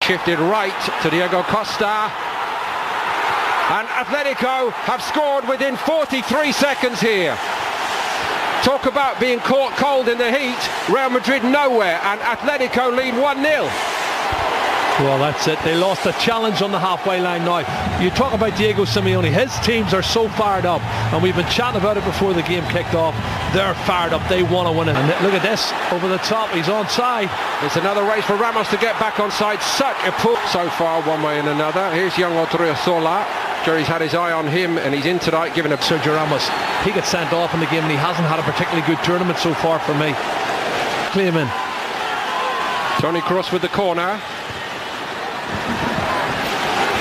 Shifted right to Diego Costa. And Atletico have scored within 43 seconds here. Talk about being caught cold in the heat. Real Madrid nowhere, and Atletico lead 1-0. Well, that's it. They lost the challenge on the halfway line now. You talk about Diego Simeone. His teams are so fired up, and we've been chatting about it before the game kicked off. They're fired up. They want to win it. And look at this. Over the top. He's onside. It's another race for Ramos to get back onside. Such a pull so far, one way and another. Here's young Odriozola. Jerry's had his eye on him, and he's in tonight, giving a Sergio Ramos. He gets sent off in the game, and he hasn't had a particularly good tournament so far for me. Claim in. Toni Kroos with the corner.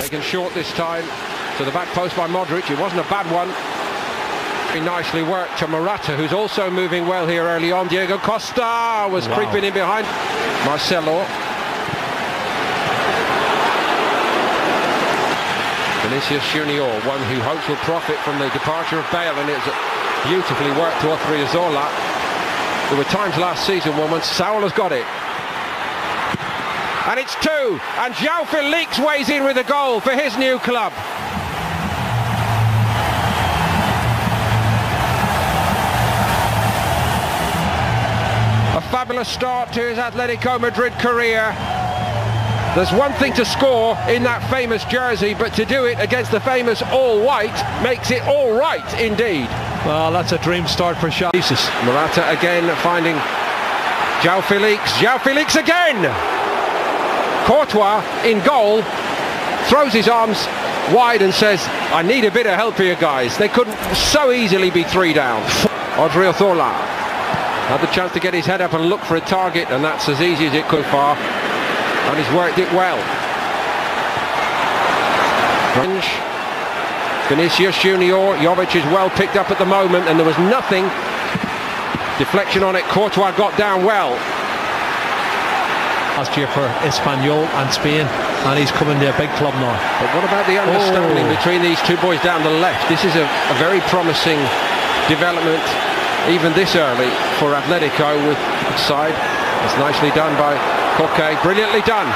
Taken short this time to the back post by Modric. It wasn't a bad one. Very nicely worked to Morata, who's also moving well here early on. Diego Costa was creeping in behind. Marcelo. Vinicius Junior, one who hopes will profit from the departure of Bale, and it's beautifully worked to Odriozola. There were times last season when Saul has got it. And it's two, and João Felix weighs in with a goal for his new club. A fabulous start to his Atletico Madrid career. There's one thing to score in that famous jersey, but to do it against the famous all-white makes it all right indeed. Well, that's a dream start for Jesus. Morata again finding João Felix. João Felix again! Courtois in goal, throws his arms wide and says, I need a bit of help here, guys. They couldn't so easily be 3 down. Odriozola had the chance to get his head up and look for a target, and that's as easy as it could far. And he's worked it well. Vinicius Junior, Jovic is well picked up at the moment, and there was nothing. Deflection on it, Courtois got down well. Last year for Espanyol and Spain, and he's coming to a big club now. But what about the understanding between these two boys down the left? This is a very promising development, even this early, for Atletico with side. It's nicely done by Koke, brilliantly done.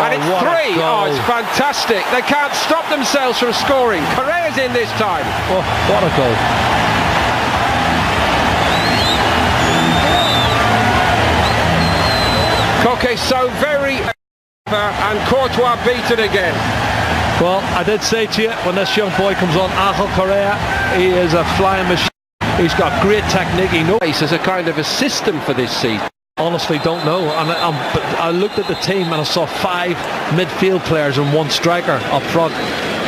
And it's 3. Oh, it's fantastic. They can't stop themselves from scoring. Correa's in this time. Oh, what a goal. Koke so very and Courtois beaten again. Well, I did say to you, when this young boy comes on, Angel Correa, he is a flying machine. He's got great technique. He knows as a kind of a system for this season. Honestly, don't know. And I looked at the team and I saw 5 midfield players and 1 striker up front.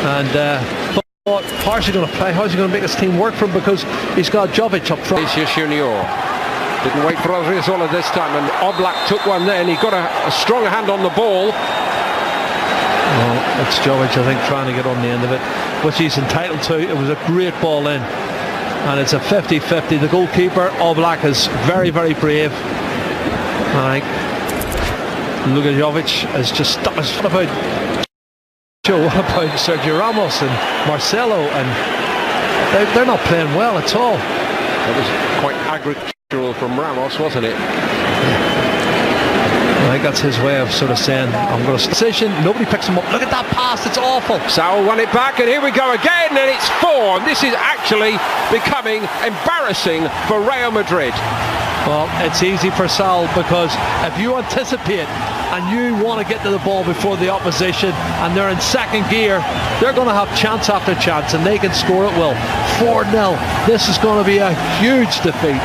And how's he going to play? How's he going to make his team work for him? Because he's got Jovic up front. Vinicius Junior didn't wait for Odriozola this time, and Oblak took one then. He got a strong hand on the ball. Well, it's Jovic, I think, trying to get on the end of it, which he's entitled to. It was a great ball in, and it's a 50-50. The goalkeeper, Oblak, is very, very brave. I think Luka Jovic has just stuck. What about Sergio Ramos and Marcelo? And they're not playing well at all. That was quite agricultural from Ramos, wasn't it? I think that's his way of sort of saying, I'm going to decision. Nobody picks him up. Look at that pass, it's awful. Saul won it back, and here we go again, and it's 4. And this is actually becoming embarrassing for Real Madrid. Well, it's easy for Saul, because if you anticipate and you want to get to the ball before the opposition and they're in second gear, they're going to have chance after chance, and they can score at will. 4-0. This is going to be a huge defeat.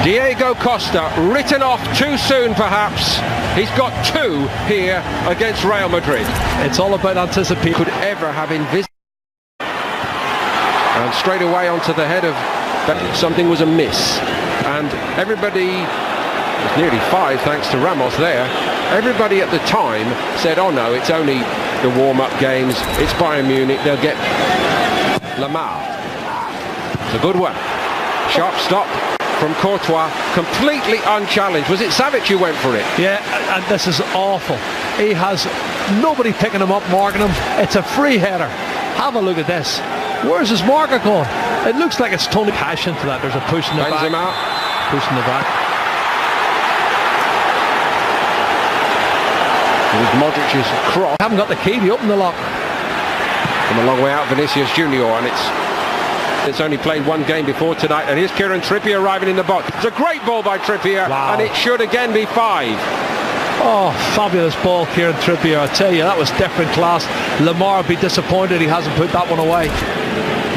Diego Costa, written off too soon perhaps. He's got 2 here against Real Madrid. It's all about anticipation. Could ever have envisaged. And straight away onto the head of something was amiss. And everybody, it's nearly 5 thanks to Ramos there, everybody at the time said, oh no, it's only the warm-up games, it's Bayern Munich, they'll get Lamar. It's a good one. Sharp stop from Courtois, completely unchallenged. Was it Savic who went for it? Yeah, and this is awful. He has nobody picking him up, marking him. It's a free header. Have a look at this. Where's his marker going? It looks like it's Tony Cash into that. There's a push in the back. Push in the back. It was Modric's cross. Haven't got the key to open the lock. From a long way out, Vinicius Junior, and it's only played one game before tonight, and here's Kieran Trippier arriving in the box. It's a great ball by Trippier, wow. And it should again be 5. Oh, fabulous ball, Kieran Trippier. I tell you, that was different class. Lamar would be disappointed he hasn't put that one away.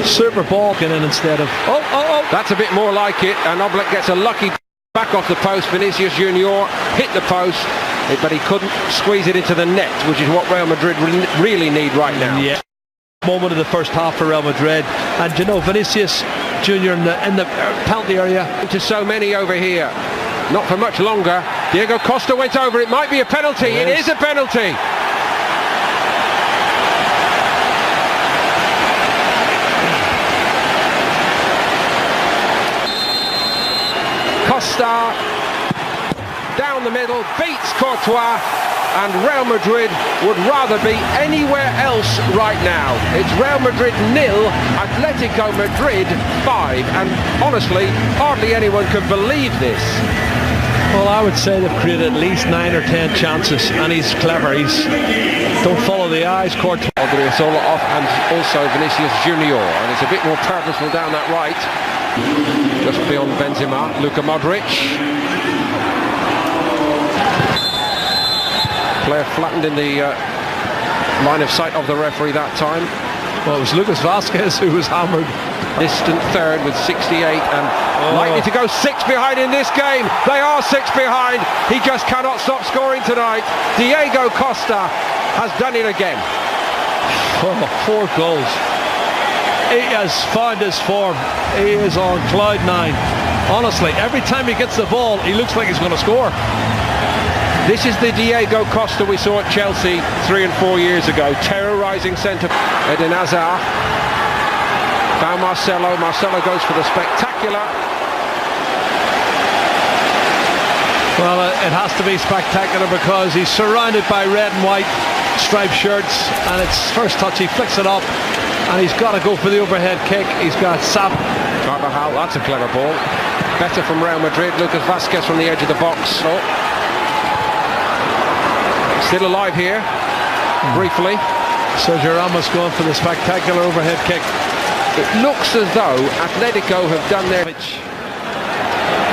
Super ball getting in instead of... Oh. That's a bit more like it, and Oblak gets a lucky back off the post. Vinicius Junior hit the post, but he couldn't squeeze it into the net, which is what Real Madrid really need right now. Yeah. Moment of the first half for Real Madrid, and you know, Vinicius Junior in the penalty area. To so many over here, not for much longer. Diego Costa went over. It might be a penalty. It is a penalty. Costa down the middle, beats Courtois, and Real Madrid would rather be anywhere else right now. It's Real Madrid 0, Atletico Madrid 5, and honestly, hardly anyone can believe this. Well, I would say they've created at least 9 or 10 chances, and he's clever. Don't follow the eyes, Courtois. Odriozola off, and also Vinicius Junior, and it's a bit more purposeful down that right. Just beyond Benzema, Luka Modric. Player flattened in the line of sight of the referee that time. Well, it was Lucas Vazquez who was hammered. Distant third with 68 and likely to go 6 behind in this game. They are 6 behind. He just cannot stop scoring tonight. Diego Costa has done it again. 4 goals. He has found his form. He is on cloud 9. Honestly, every time he gets the ball, he looks like he's going to score. This is the Diego Costa we saw at Chelsea 3 and 4 years ago, terrorising centre. Eden Hazard found Marcelo. Marcelo goes for the spectacular. Well, it has to be spectacular because he's surrounded by red and white striped shirts, and it's first touch, he flicks it up, and he's got to go for the overhead kick. He's got Sap. Carvajal, that's a clever ball. Better from Real Madrid. Lucas Vazquez from the edge of the box. Oh. Still alive here, briefly. Sergio Ramos going for the spectacular overhead kick. It looks as though Atletico have done their...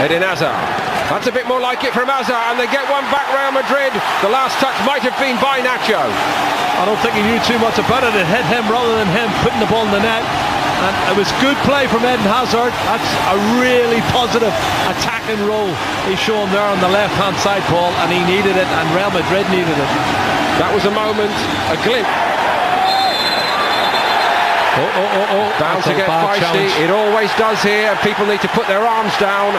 Eden Hazard. That's a bit more like it from Hazard, and they get one back, Real Madrid. The last touch might have been by Nacho. I don't think he knew too much about it. It hit him rather than him putting the ball in the net. And it was good play from Eden Hazard. That's a really positive attacking role he's shown there on the left-hand side, Paul, and he needed it, and Real Madrid needed it. That was a moment, a glimpse. Bound to get feisty. Challenge. It always does here. People need to put their arms down.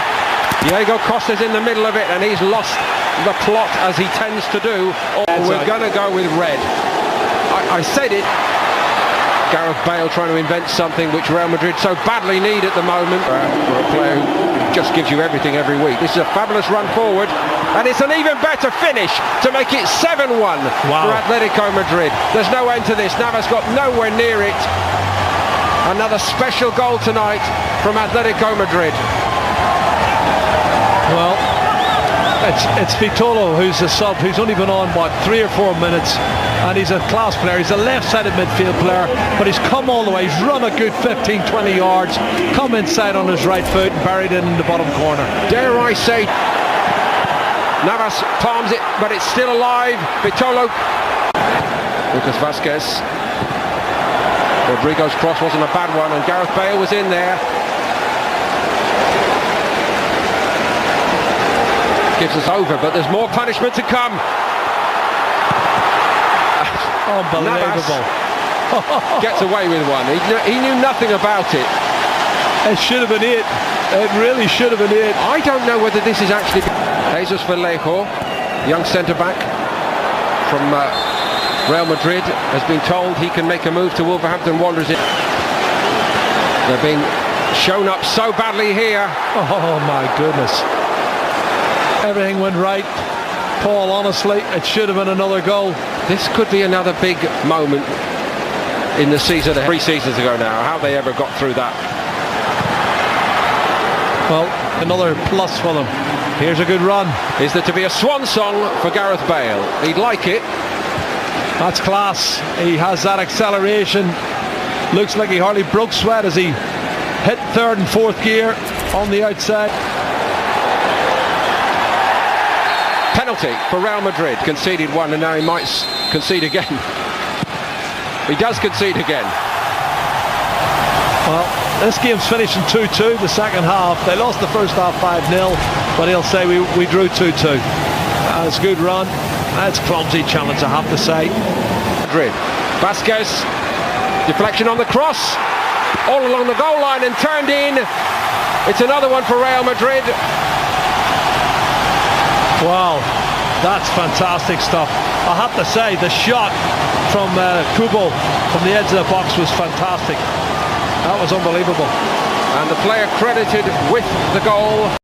Diego Costa's in the middle of it, and he's lost the plot as he tends to do. We're going to go with red. I said it. Gareth Bale trying to invent something which Real Madrid so badly need at the moment. For a player who just gives you everything every week. This is a fabulous run forward, and it's an even better finish to make it 7-1 for Atletico Madrid. There's no end to this. Navas got nowhere near it. Another special goal tonight from Atletico Madrid. Well, it's Vitolo who's a sub, who's only been on, 3 or 4 minutes, and he's a class player. He's a left-sided midfield player, but he's come all the way. He's run a good 15-20 yards, come inside on his right foot and buried it in the bottom corner. Dare I say, Navas palms it, but it's still alive. Vitolo. Lucas Vazquez. Rodrigo's cross wasn't a bad one, and Gareth Bale was in there. Gives us over, but there's more punishment to come. Unbelievable. Gets away with one. He knew nothing about it. It should have been it. It really should have been it. I don't know whether this is actually... Jesus Vallejo, young centre-back from Real Madrid, has been told he can make a move to Wolverhampton Wanderers. They're being shown up so badly here. Oh my goodness. Everything went right, Paul. Honestly, it should have been another goal. This could be another big moment in the season. 3 seasons ago now. How they ever got through that? Well, another plus for them. Here's a good run. Is there to be a swan song for Gareth Bale? He'd like it. That's class. He has that acceleration. Looks like he hardly broke sweat as he hit third and fourth gear on the outside. Penalty for Real Madrid. Conceded one and now he might concede again. He does concede again. Well, this game's finishing 2-2 the second half. They lost the first half 5-0, but he'll say we drew 2-2. That's a good run. That's a clumsy challenge, I have to say. Madrid. Vasquez. Deflection on the cross. All along the goal line and turned in. It's another one for Real Madrid. Wow, that's fantastic stuff. I have to say, the shot from Kubo from the edge of the box was fantastic. That was unbelievable. And the player credited with the goal.